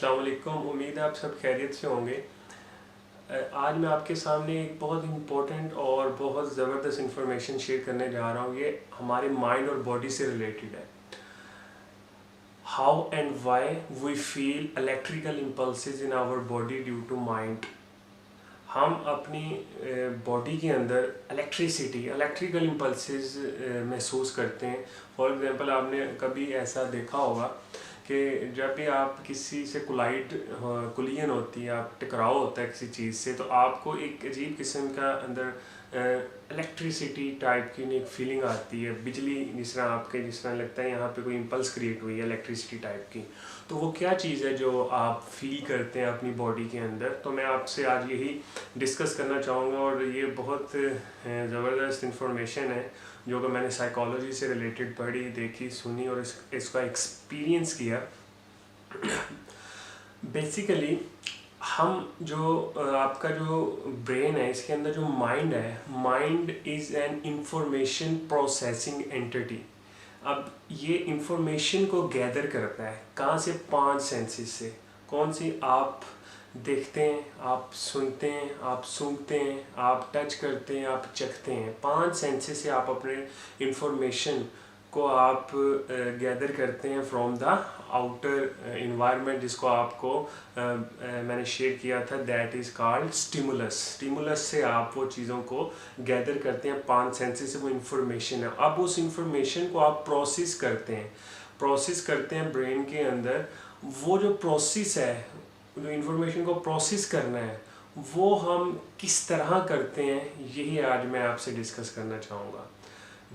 अस्सलाम वालेकुम। उम्मीद है आप सब खैरियत से होंगे। आज मैं आपके सामने एक बहुत इम्पोर्टेंट और बहुत ज़बरदस्त इंफॉर्मेशन शेयर करने जा रहा हूँ। ये हमारे माइंड और बॉडी से रिलेटेड है। How and why we feel electrical impulses in our body due to mind. हम अपनी बॉडी के अंदर इलेक्ट्रिकल इम्पल्सेस महसूस करते हैं। फॉर एग्जांपल आपने कभी ऐसा देखा होगा कि जब भी आप किसी से कुलियन होती है, आप टकराव होता है किसी चीज़ से, तो आपको एक अजीब किस्म का अंदर इलेक्ट्रिसिटी टाइप की एक फीलिंग आती है। बिजली जिस तरह लगता है यहाँ पे कोई इम्पल्स क्रिएट हुई है इलेक्ट्रिसिटी टाइप की। तो वो क्या चीज़ है जो आप फील करते हैं अपनी बॉडी के अंदर? तो मैं आपसे आज यही डिस्कस करना चाहूँगा और ये बहुत ज़बरदस्त इंफॉर्मेशन है जो कि मैंने साइकोलॉजी से रिलेटेड पढ़ी, देखी, सुनी और इसका एक्सपीरियंस किया। बेसिकली हम जो आपका जो ब्रेन है, इसके अंदर जो माइंड है, mind is an information processing entity. अब ये इंफॉर्मेशन को गैदर करता है कहाँ से? 5 सेंसेस से। कौन सी? आप देखते हैं, आप सुनते हैं, आप सूंघते हैं, आप टच करते हैं, आप चखते हैं। 5 सेंसेस से आप अपने इंफॉर्मेशन को आप गैदर करते हैं फ्रॉम द आउटर इन्वायरमेंट, जिसको आपको मैंने शेयर किया था, दैट इज़ कॉल्ड स्टिमुलस से आप वो चीज़ों को गैदर करते हैं। 5 सेंसेस से वो इंफॉर्मेशन है। अब उस इंफॉर्मेशन को आप प्रोसेस करते हैं ब्रेन के अंदर। वो जो प्रोसेस है, जो इंफॉर्मेशन को प्रोसेस करना है, वो हम किस तरह करते हैं, यही आज मैं आपसे डिस्कस करना चाहूँगा।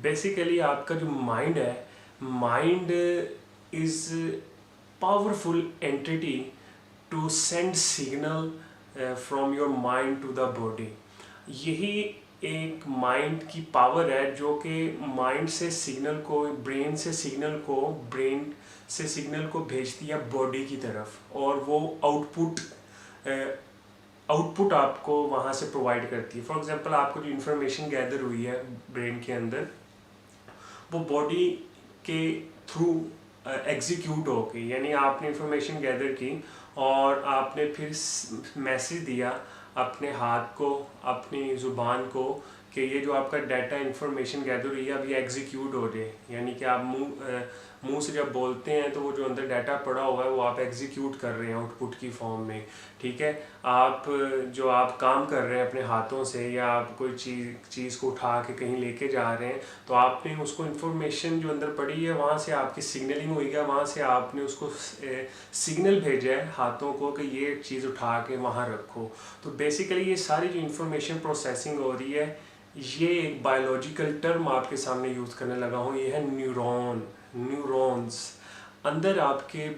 बेसिकली आपका जो माइंड है, mind is powerful entity to send signal from your mind to the body. यही एक माइंड की पावर है जो कि माइंड से सिग्नल को, ब्रेन से सिग्नल को भेजती है बॉडी की तरफ, और वो आउटपुट आपको वहाँ से प्रोवाइड करती है। फॉर एग्जांपल आपको जो इन्फॉर्मेशन गैदर हुई है ब्रेन के अंदर, वो बॉडी के थ्रू एग्जीक्यूट हो गई। यानी आपने इंफॉर्मेशन गैदर की और आपने फिर मैसेज दिया अपने हाथ को, अपनी ज़ुबान को, कि ये जो आपका डाटा इंफॉर्मेशन गैदर हुई है अब ये एग्जीक्यूट हो जाए। यानी कि आप मुंह से जब बोलते हैं तो वो जो अंदर डाटा पड़ा हुआ है वो आप एग्जीक्यूट कर रहे हैं आउटपुट की फॉर्म में। ठीक है, आप काम कर रहे हैं अपने हाथों से, या आप कोई चीज़ को उठा के कहीं लेके जा रहे हैं, तो आपने उसको इन्फॉर्मेशन जो अंदर पड़ी है वहाँ से आपकी सिग्नलिंग हुई है, वहाँ से आपने उसको सिग्नल भेजा है हाथों को कि ये चीज़ उठा के वहाँ रखो। तो बेसिकली ये सारी जो इन्फॉर्मेशन प्रोसेसिंग हो रही है, ये एक बायोलॉजिकल टर्म आपके सामने यूज़ करने लगा हूँ, ये है न्यूरॉन्स। अंदर आपके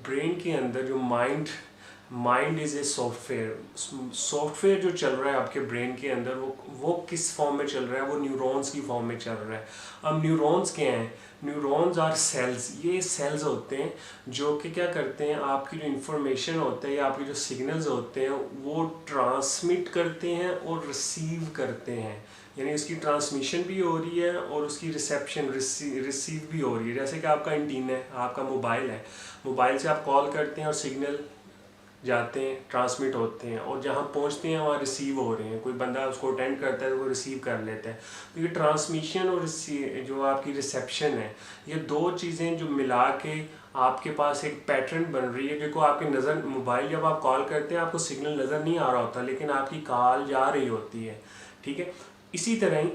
ब्रेन के अंदर जो माइंड इज़ ए सॉफ्टवेयर जो चल रहा है आपके ब्रेन के अंदर, वो किस फॉर्म में चल रहा है? वो न्यूरॉन्स की फॉर्म में चल रहा है। अब न्यूरॉन्स क्या हैं? Neurons are cells. ये सेल्स होते हैं जो कि क्या करते हैं, आपकी जो इन्फॉर्मेशन होता है या आपके जो सिग्नल्स होते हैं वो ट्रांसमिट करते हैं और रिसीव करते हैं। यानी उसकी ट्रांसमिशन भी हो रही है और उसकी रिसेप्शन रिसीव भी हो रही है। जैसे कि आपका एंटीना है, आपका मोबाइल है, मोबाइल से आप कॉल करते हैं और सिग्नल जाते हैं, ट्रांसमिट होते हैं, और जहाँ पहुँचते हैं वहाँ रिसीव हो रहे हैं। कोई बंदा उसको अटेंड करता है तो वो रिसीव कर लेता है। तो ये ट्रांसमिशन और जो आपकी रिसेप्शन है, ये 2 चीज़ें जो मिला के आपके पास एक पैटर्न बन रही है। देखो आपकी नज़र, मोबाइल जब आप कॉल करते हैं आपको सिग्नल नज़र नहीं आ रहा होता, लेकिन आपकी कॉल जा रही होती है। ठीक है, इसी तरह ही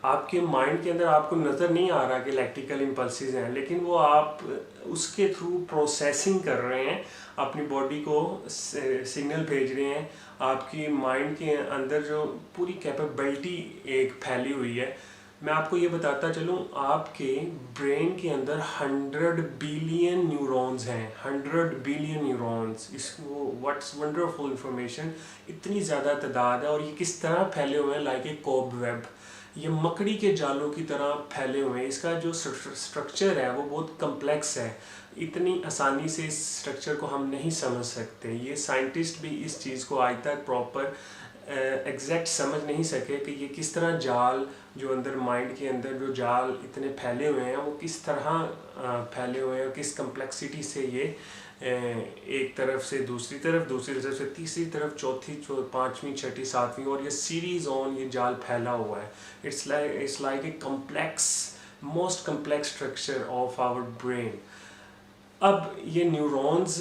आपके माइंड के अंदर आपको नज़र नहीं आ रहा कि इलेक्ट्रिकल इम्पल्सेस हैं, लेकिन वो आप उसके थ्रू प्रोसेसिंग कर रहे हैं, अपनी बॉडी को सिग्नल भेज रहे हैं। आपकी माइंड के अंदर जो पूरी कैपेबिलिटी एक फैली हुई है। मैं आपको ये बताता चलूँ, आपके ब्रेन के अंदर 100 बिलियन न्यूरॉन्स हैं। 100 बिलियन न्यूरॉन्स, इसको व्हाट्स वंडरफुल इंफॉर्मेशन। इतनी ज़्यादा तादाद है, और ये किस तरह फैले हुए हैं? लाइक ए कोबवेब, ये मकड़ी के जालों की तरह फैले हुए हैं। इसका जो स्ट्रक्चर है वो बहुत कम्प्लेक्स है, इतनी आसानी से इस स्ट्रक्चर को हम नहीं समझ सकते। ये साइंटिस्ट भी इस चीज़ को आज तक प्रॉपर एग्जैक्ट समझ नहीं सके कि ये किस तरह जाल, जो अंदर माइंड के अंदर जो जाल इतने फैले हुए हैं वो किस तरह फैले हुए हैं, किस कम्प्लेक्सिटी से ये एक तरफ से दूसरी तरफ से तीसरी तरफ, चौथी, पाँचवीं, छठी, सातवीं, और ये सीरीज ऑन ये जाल फैला हुआ है. It's like a complex, most complex structure of our brain. अब ये न्यूरॉन्स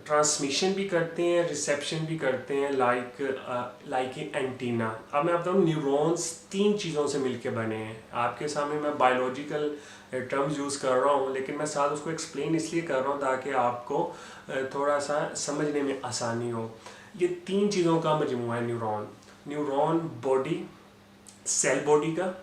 ट्रांसमिशन भी करते हैं, रिसेप्शन भी करते हैं, लाइक ए एंटीना. अब मैं बताऊँ, न्यूरॉन्स 3 चीज़ों से मिलके बने हैं. आपके सामने मैं बायोलॉजिकल टर्म्स यूज़ कर रहा हूँ, लेकिन मैं साथ उसको एक्सप्लेन इसलिए कर रहा हूँ ताकि आपको थोड़ा सा समझने में आसानी हो. ये 3 चीज़ों का मजमूआ है न्यूरॉन बॉडी, सेल बॉडी का.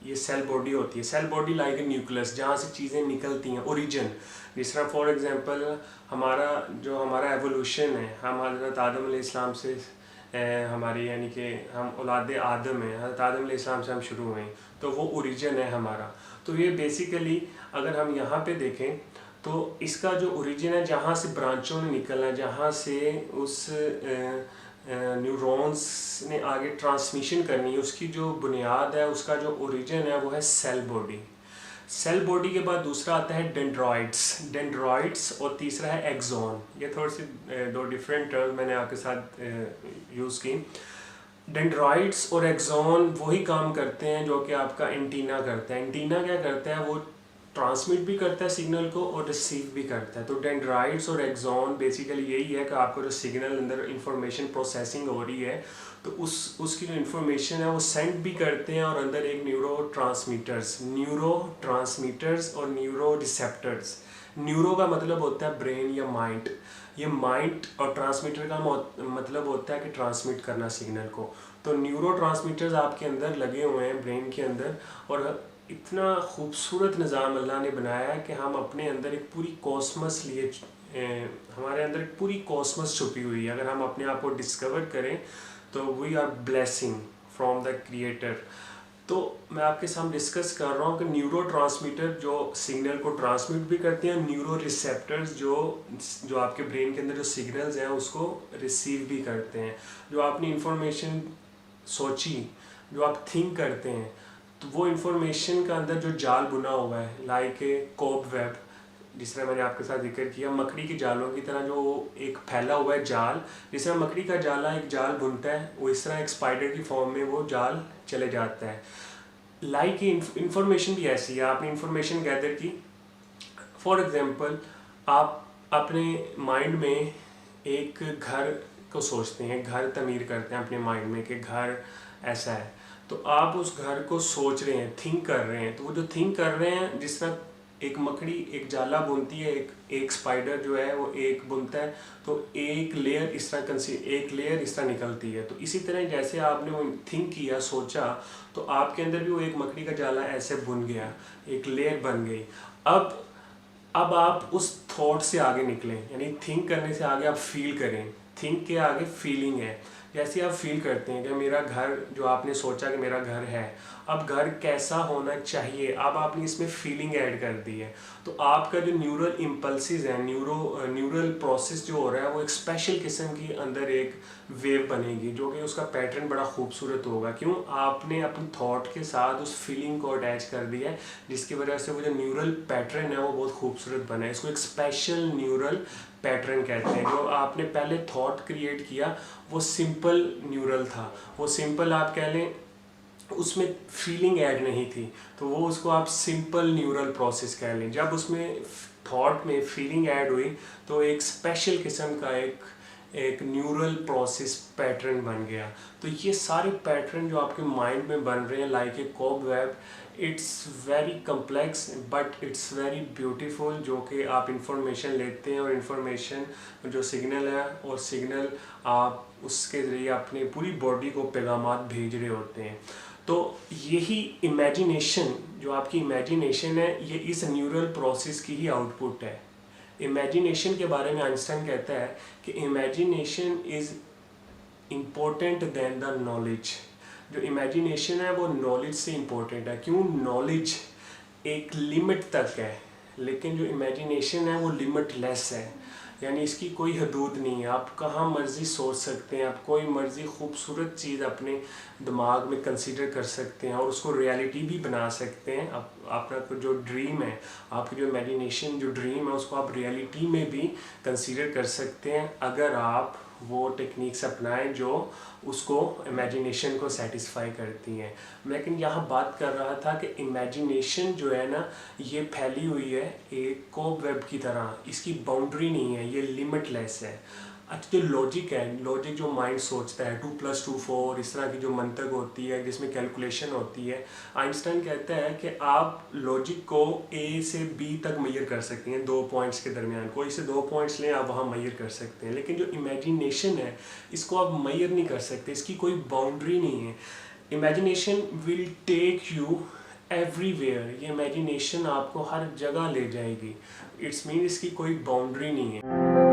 ये सेल बॉडी होती है. Cell body like a nucleus, जहाँ से चीज़ें निकलती हैं, ओरिजिन. जिस तरह फॉर एग्जांपल हमारा एवोल्यूशन है, हम हज़रत आदम अलैहिस्सलाम से हमारी, यानी कि हम औलाद आदम हैं, हज़रत आदम अलैहिस्सलाम से हम शुरू हुए, तो वो ओरिजिन है हमारा. तो ये बेसिकली अगर हम यहाँ पे देखें तो इसका जो ओरिजिन है, जहाँ से ब्रांचों ने निकलना है, जहाँ से उस न्यूरॉन्स ने आगे ट्रांसमिशन करनी है, उसकी जो बुनियाद है, उसका जो ओरिजिन है, वो है सेल बॉडी. सेल बॉडी के बाद दूसरा आता है डेंड्रॉइड्स और तीसरा है एक्सॉन. ये थोड़ी सी 2 डिफरेंट टर्म मैंने आपके साथ यूज़ की. डेंड्रॉइड्स और एक्सॉन वही काम करते हैं जो कि आपका एंटीना करता है. एंटीना क्या करता है, वो ट्रांसमिट भी करता है सिग्नल को और रिसीव भी करता है. तो डेंड्राइट्स और एक्सॉन बेसिकली यही है कि आपको जो सिग्नल अंदर इंफॉर्मेशन प्रोसेसिंग हो रही है, तो उसकी जो इंफॉर्मेशन है वो सेंड भी करते हैं, और अंदर एक न्यूरो ट्रांसमीटर्स और न्यूरो रिसेप्टर्स. न्यूरो का मतलब होता है ब्रेन या माइंड. ये माइंड और ट्रांसमीटर का मतलब होता है कि ट्रांसमिट करना सिग्नल को. तो न्यूरो ट्रांसमीटर्स आपके अंदर लगे हुए हैं ब्रेन के अंदर, और इतना खूबसूरत निज़ाम अल्लाह ने बनाया है कि हम अपने अंदर एक पूरी कॉस्मस हमारे अंदर एक पूरी कॉस्मस छुपी हुई है. अगर हम अपने आप को डिस्कवर करें तो we are blessing from the creator. तो मैं आपके सामने डिस्कस कर रहा हूँ कि न्यूरो ट्रांसमीटर जो सिग्नल को ट्रांसमिट भी करते हैं, न्यूरो रिसेप्टर्स जो आपके ब्रेन के अंदर जो सिग्नल्स हैं उसको रिसीव भी करते हैं. जो आपने इंफॉर्मेशन सोची, जो आप थिंक करते हैं, तो वो इंफॉर्मेशन का अंदर जो जाल बुना हुआ है, लाइक ए कोब वेब, जिस तरह मैंने आपके साथ जिक्र किया, मकड़ी की जालों की तरह जो एक फैला हुआ है जाल, जिस तरह मकड़ी का जाला एक जाल बुनता है, वो इस तरह एक स्पाइडर की फॉर्म में वो जाल चले जाता है. लाइक इंफॉर्मेशन भी ऐसी है. आपने इंफॉर्मेशन गैदर की, फॉर एग्जांपल आप अपने माइंड में एक घर को सोचते हैं, घर तमीर करते हैं अपने माइंड में कि घर ऐसा है. तो आप उस घर को सोच रहे हैं, थिंक कर रहे हैं. तो वो जो थिंक कर रहे हैं, जिस तरह एक मकड़ी एक जाला बुनती है, एक स्पाइडर जो है वो एक बुनता है, तो एक लेयर इस तरह निकलती है. तो इसी तरह जैसे आपने वो थिंक किया, सोचा, तो आपके अंदर भी वो एक मकड़ी का जाला ऐसे बुन गया, एक लेयर बन गई. अब आप उस थॉट से आगे निकलें, यानी थिंक करने से आगे आप फील करें. थिंक के आगे फीलिंग है. जैसे आप फील करते हैं कि मेरा घर, जो आपने सोचा कि मेरा घर है, अब घर कैसा होना चाहिए, अब आपने इसमें फीलिंग ऐड कर दी है. तो आपका जो न्यूरल इम्पल्सिस है, न्यूरल प्रोसेस जो हो रहा है, वो एक स्पेशल किस्म की अंदर एक वेव बनेगी, जो कि उसका पैटर्न बड़ा खूबसूरत होगा. क्यों? आपने अपनी थॉट के साथ उस फीलिंग को अटैच कर दिया है, जिसकी वजह से वो जो न्यूरल पैटर्न है वो बहुत खूबसूरत बना है. इसको एक स्पेशल न्यूरल पैटर्न कहते हैं. जो आपने पहले थॉट क्रिएट किया वो सिंपल न्यूरल था, वो सिंपल आप कह लें, उसमें फीलिंग ऐड नहीं थी, तो वो उसको आप सिंपल न्यूरल प्रोसेस कह लें. जब उसमें थॉट में फीलिंग ऐड हुई तो एक स्पेशल किस्म का एक न्यूरल प्रोसेस पैटर्न बन गया. तो ये सारे पैटर्न जो आपके माइंड में बन रहे हैं, like a cobweb, it's very complex but it's very beautiful. जो कि आप इंफॉर्मेशन लेते हैं और इंफॉर्मेशन जो सिग्नल है, और सिग्नल आप उसके ज़रिए अपने पूरी बॉडी को पैगामात भेज रहे होते हैं. तो यही इमेजिनेशन, जो आपकी इमेजिनेशन है, ये इस न्यूरल प्रोसेस की ही आउटपुट है. इमेजिनेशन के बारे में आइंस्टाइन कहता है कि imagination is important than the knowledge. जो इमेजिनेशन है वो नॉलेज से इम्पोर्टेंट है. क्यों? नॉलेज एक लिमिट तक है, लेकिन जो इमेजिनेशन है वो लिमिटलेस है. यानी इसकी कोई हदूद नहीं है, आप कहाँ मर्ज़ी सोच सकते हैं, आप कोई मर्ज़ी खूबसूरत चीज़ अपने दिमाग में कंसीडर कर सकते हैं और उसको रियलिटी भी बना सकते हैं। आप आपका जो ड्रीम है, आपकी जो इमेजिनेशन जो ड्रीम है, उसको आप रियलिटी में भी कंसीडर कर सकते हैं अगर आप वो टेक्निक्स अपनाएं जो उसको इमेजिनेशन को सेटिस्फाई करती हैं। लेकिन यहाँ बात कर रहा था कि इमेजिनेशन जो है ना, ये फैली हुई है एक कोबवेब की तरह, इसकी बाउंड्री नहीं है, ये लिमिटलेस है। अच्छा, जो लॉजिक है, लॉजिक जो माइंड सोचता है 2+2=4, इस तरह की जो मंतक होती है जिसमें कैलकुलेशन होती है, आइंस्टाइन कहता है कि आप लॉजिक को ए से बी तक मेजर कर सकते हैं, 2 पॉइंट्स के दरमियान, कोई से 2 पॉइंट्स लें आप वहाँ मेजर कर सकते हैं। लेकिन जो इमेजिनेशन है, इसको आप मेजर नहीं कर सकते, इसकी कोई बाउंड्री नहीं है। Imagination will take you everywhere, ये इमेजिनेशन आपको हर जगह ले जाएगी। इट्स मीन इसकी कोई बाउंड्री नहीं है।